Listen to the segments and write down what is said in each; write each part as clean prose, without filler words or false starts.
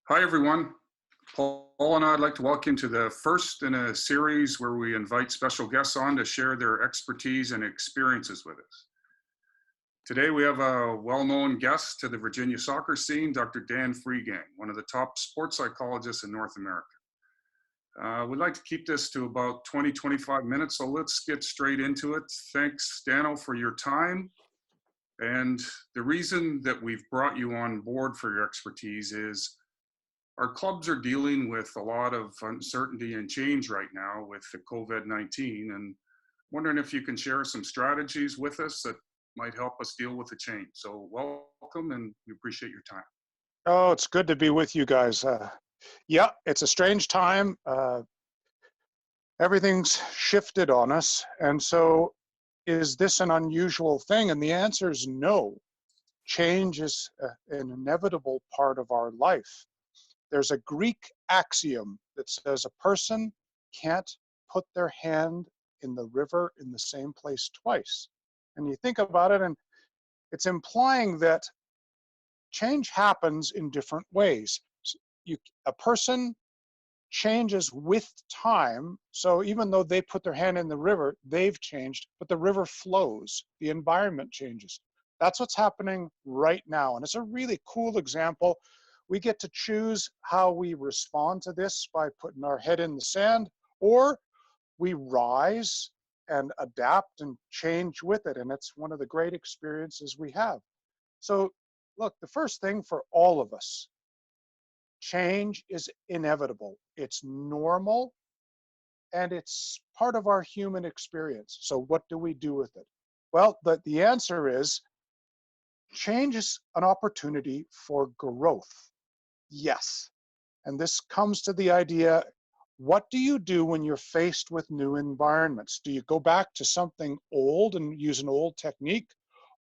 Hi, everyone. Paul and I'd like to welcome you to the first in a series where we invite special guests on to share their expertise and experiences with us. Today, we have a well-known guest to the Virginia soccer scene, Dr. Dan Friegang, one of the top sports psychologists in North America. We'd like to keep this to about 20-25 minutes, so let's get straight into it. Thanks, Dano, for your time. And the reason that we've brought you on board for your expertise is our clubs are dealing with a lot of uncertainty and change right now with the COVID-19, and wondering if you can share some strategies with us that might help us deal with the change. So welcome, and we appreciate your time. Oh, it's good to be with you guys. Yeah, it's a strange time. Everything's shifted on us. And so is this an unusual thing? And the answer is no. Change is an inevitable part of our life. There's a Greek axiom that says a person can't put their hand in the river in the same place twice. And you think about it, and it's implying that change happens in different ways. A person changes with time. So even though they put their hand in the river, they've changed, but the river flows, the environment changes. That's what's happening right now. And it's a really cool example. We get to choose how we respond to this by putting our head in the sand, or we rise and adapt and change with it. And it's one of the great experiences we have. So look, the first thing for all of us, change is inevitable. It's normal, and it's part of our human experience. So what do we do with it? Well, the answer is change is an opportunity for growth. Yes. And this comes to the idea, what do you do when you're faced with new environments? Do you go back to something old and use an old technique?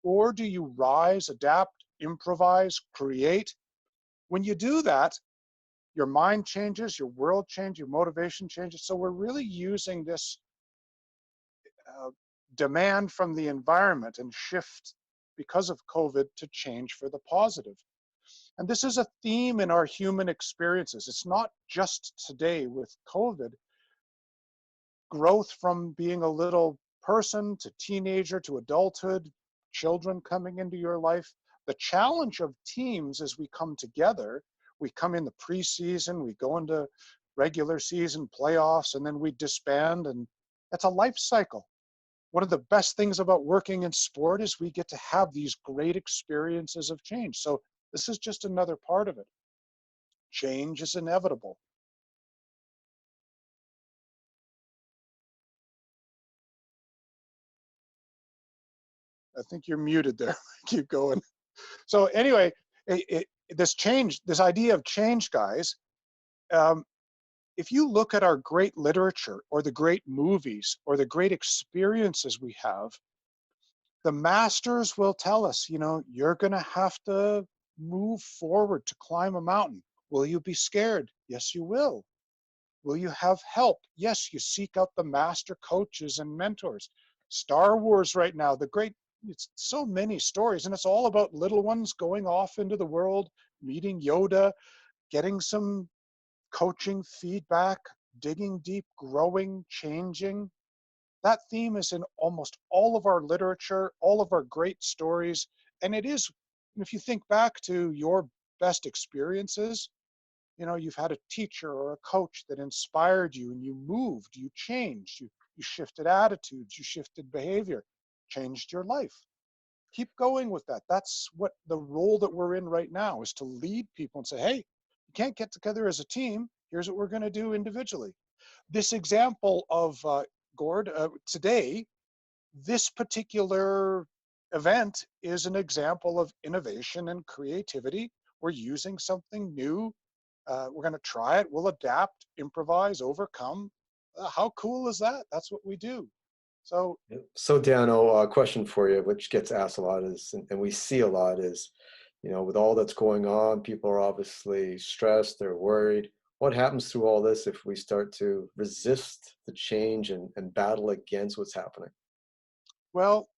Or do you rise, adapt, improvise, create? When you do that, your mind changes, your world changes, your motivation changes. So we're really using this demand from the environment and shift because of COVID to change for the positive. And this is a theme in our human experiences. It's not just today with COVID. Growth from being a little person to teenager to adulthood, children coming into your life. The challenge of teams as we come together, we come in the preseason, we go into regular season playoffs, and then we disband, and that's a life cycle. One of the best things about working in sport is we get to have these great experiences of change. So this is just another part of it. Change is inevitable. I think you're muted there. Keep going. So anyway, this idea of change, guys, if you look at our great literature or the great movies or the great experiences we have, the masters will tell us, you're going to have to move forward to climb a mountain. Will you be scared? Yes, you will. Will you have help? Yes, you seek out the master coaches and mentors. Star Wars right now, it's so many stories, and it's all about little ones going off into the world, meeting Yoda, getting some coaching feedback, digging deep, growing, changing. That theme is in almost all of our literature, all of our great stories. And it is, if you think back to your best experiences, you've had a teacher or a coach that inspired you, and you moved, you changed, you shifted attitudes, you shifted behavior, changed your life. Keep going with that. That's what the role that we're in right now is, to lead people and say, hey, you can't get together as a team. Here's what we're going to do individually. This example of Gord, today, this particular event is an example of innovation and creativity. We're using something new. We're going to try it. We'll adapt, improvise, overcome. How cool is that? That's what we do. So Dano, a question for you, which gets asked a lot is, and we see a lot is, with all that's going on, people are obviously stressed, they're worried. What happens through all this if we start to resist the change and battle against what's happening? Well,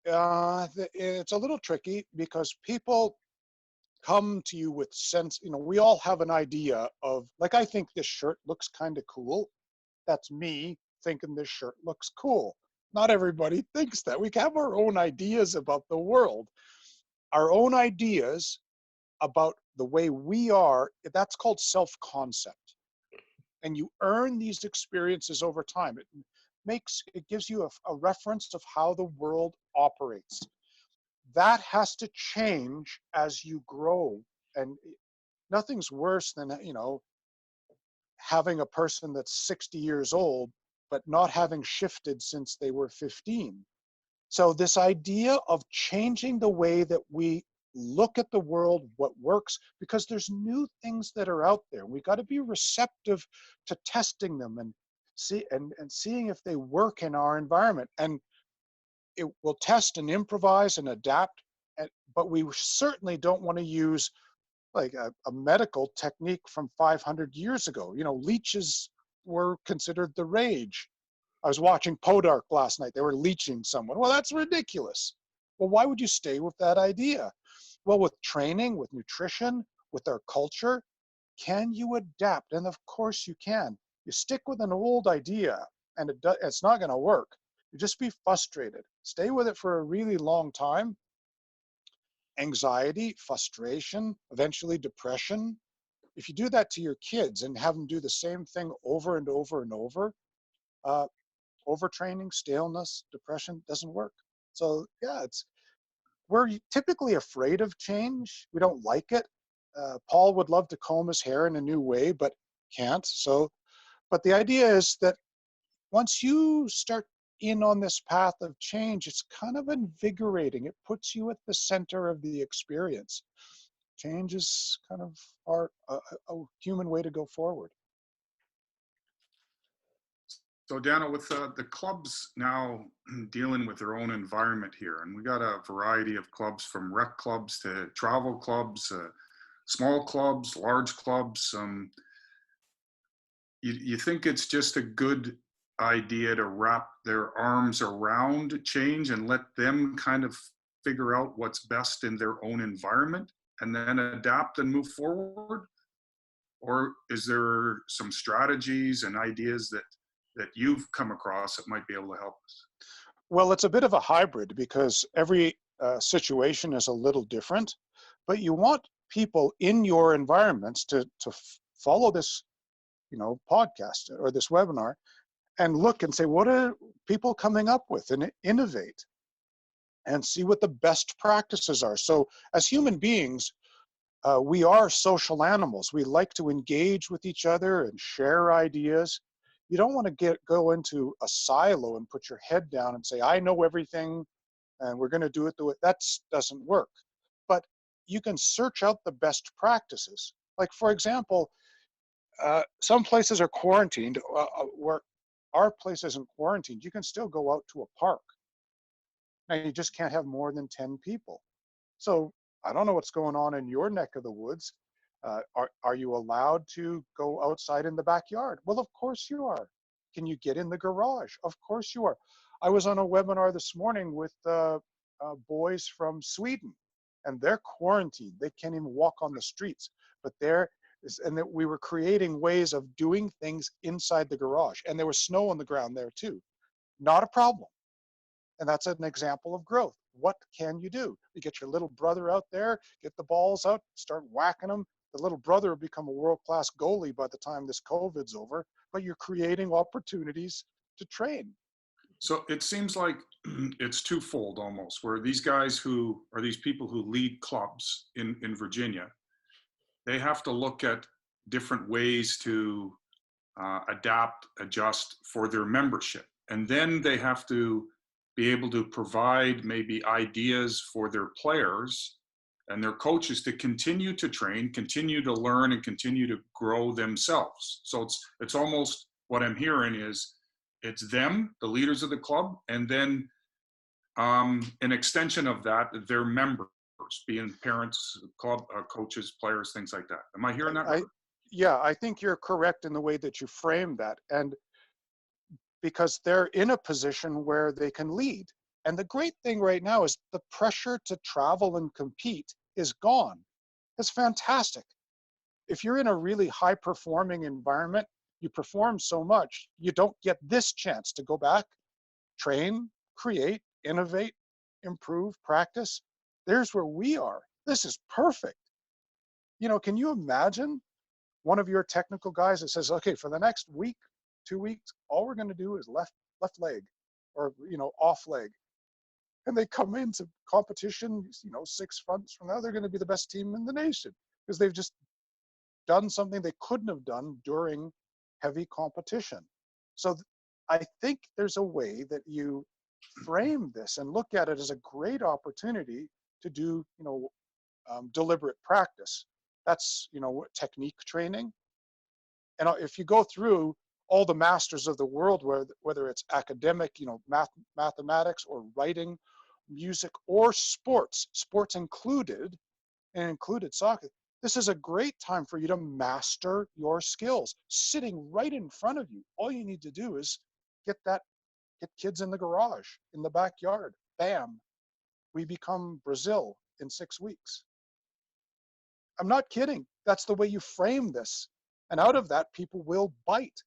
it's a little tricky because people come to you with sense, we all have an idea of, like, I think this shirt looks kind of cool. That's me thinking this shirt looks cool. Not everybody thinks that. We have our own ideas about the world, our own ideas about the way we are. That's called self-concept. And you earn these experiences over time. It gives you a reference of how the world operates. That has to change as you grow. And nothing's worse than, having a person that's 60 years old, but not having shifted since they were 15. So this idea of changing the way that we look at the world, what works, because there's new things that are out there. We got to be receptive to testing them and seeing if they work in our environment. And it will test and improvise and adapt, but we certainly don't want to use like a medical technique from 500 years ago. Leeches were considered the rage. I was watching Podark last night. They were leeching someone. Well, that's ridiculous. Well, why would you stay with that idea? Well, with training, with nutrition, with our culture, can you adapt? And of course you can. You stick with an old idea and it's not going to work. You just be frustrated. Stay with it for a really long time. Anxiety, frustration, eventually depression. If you do that to your kids and have them do the same thing over and over and over, overtraining, staleness, depression doesn't work. So yeah, we're typically afraid of change. We don't like it. Paul would love to comb his hair in a new way, but can't. But the idea is that once you start in on this path of change, it's kind of invigorating. It puts you at the center of the experience. Change is kind of a human way to go forward. So Dana, with the clubs now dealing with their own environment here, and we got a variety of clubs from rec clubs to travel clubs, small clubs, large clubs. You think it's just a good idea to wrap their arms around change and let them kind of figure out what's best in their own environment and then adapt and move forward? Or is there some strategies and ideas that you've come across that might be able to help us? Well, it's a bit of a hybrid because every situation is a little different, but you want people in your environments to follow this, podcast or this webinar and look and say, what are people coming up with, and innovate and see what the best practices are. So as human beings, we are social animals. We like to engage with each other and share ideas. You don't want to go into a silo and put your head down and say, I know everything and we're going to do it the way. That doesn't work. But you can search out the best practices. Like, for example, some places are quarantined. Where our place isn't quarantined, you can still go out to a park. Now, you just can't have more than 10 people. So I don't know what's going on in your neck of the woods. Are you allowed to go outside in the backyard? Well, of course you are. Can you get in the garage? Of course you are. I was on a webinar this morning with boys from Sweden, and they're quarantined. They can't even walk on the streets, but and that we were creating ways of doing things inside the garage, and there was snow on the ground there too. Not a problem. And that's an example of growth. What can you do? You get your little brother out there, get the balls out, start whacking them. The little brother will become a world-class goalie by the time this COVID's over, but you're creating opportunities to train. So it seems like it's twofold almost, where these guys who are these people who lead clubs in Virginia, they have to look at different ways to adapt, adjust for their membership. And then they have to be able to provide maybe ideas for their players and their coaches to continue to train, continue to learn, and continue to grow themselves. So it's almost what I'm hearing is it's them, the leaders of the club, and then an extension of that, their members, being parents, club coaches, players, things like that. Am I hearing that right? Yeah, I think you're correct in the way that you framed that. And because they're in a position where they can lead. And the great thing right now is the pressure to travel and compete is gone. That's fantastic. If you're in a really high performing environment, you perform so much, you don't get this chance to go back, train, create, innovate, improve, practice. There's where we are. This is perfect. You know, can you imagine one of your technical guys that says, okay, for the next week, 2 weeks, all we're going to do is left leg or, you know, off leg. And they come into competition, you know, 6 months from now, they're going to be the best team in the nation because they've just done something they couldn't have done during heavy competition. So I think there's a way that you frame this and look at it as a great opportunity to do, you know, deliberate practice. That's, you know, technique training. And if you go through all the masters of the world, whether it's academic, you know, mathematics or writing, music or sports included, and included soccer, this is a great time for you to master your skills sitting right in front of you. All you need to do is get kids in the garage, in the backyard. Bam, we become Brazil in 6 weeks. I'm not kidding. That's the way you frame this. And out of that, people will bite.